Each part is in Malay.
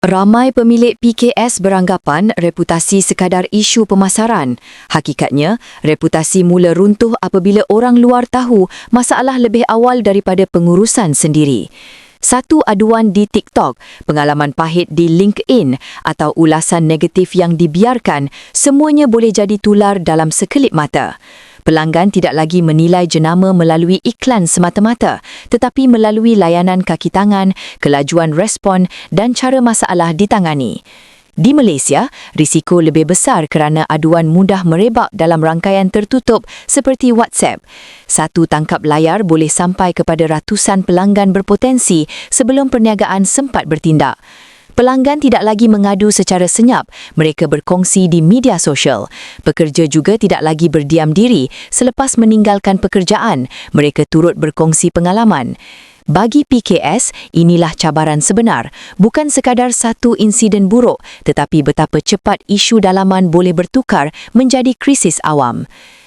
Ramai pemilik PKS beranggapan reputasi sekadar isu pemasaran. Hakikatnya, reputasi mula runtuh apabila orang luar tahu masalah lebih awal daripada pengurusan sendiri. Satu aduan di TikTok, pengalaman pahit di LinkedIn atau ulasan negatif yang dibiarkan, semuanya boleh jadi tular dalam sekelip mata. Pelanggan tidak lagi menilai jenama melalui iklan semata-mata, tetapi melalui layanan kaki tangan, kelajuan respon dan cara masalah ditangani. Di Malaysia, risiko lebih besar kerana aduan mudah merebak dalam rangkaian tertutup seperti WhatsApp. Satu tangkap layar boleh sampai kepada ratusan pelanggan berpotensi sebelum perniagaan sempat bertindak. Pelanggan tidak lagi mengadu secara senyap, mereka berkongsi di media sosial. Pekerja juga tidak lagi berdiam diri selepas meninggalkan pekerjaan, mereka turut berkongsi pengalaman. Bagi PKS, inilah cabaran sebenar, bukan sekadar satu insiden buruk, tetapi betapa cepat isu dalaman boleh bertukar menjadi krisis awam.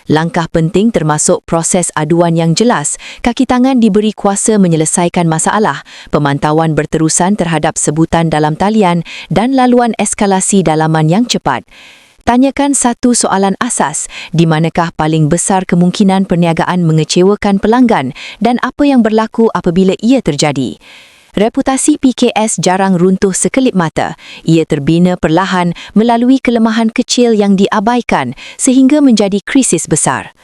Langkah penting termasuk proses aduan yang jelas, kaki tangan diberi kuasa menyelesaikan masalah, pemantauan berterusan terhadap sebutan dalam talian dan laluan eskalasi dalaman yang cepat. Tanyakan satu soalan asas, di manakah paling besar kemungkinan perniagaan mengecewakan pelanggan dan apa yang berlaku apabila ia terjadi. Reputasi PKS jarang runtuh sekelip mata. Ia terbina perlahan melalui kelemahan kecil yang diabaikan sehingga menjadi krisis besar.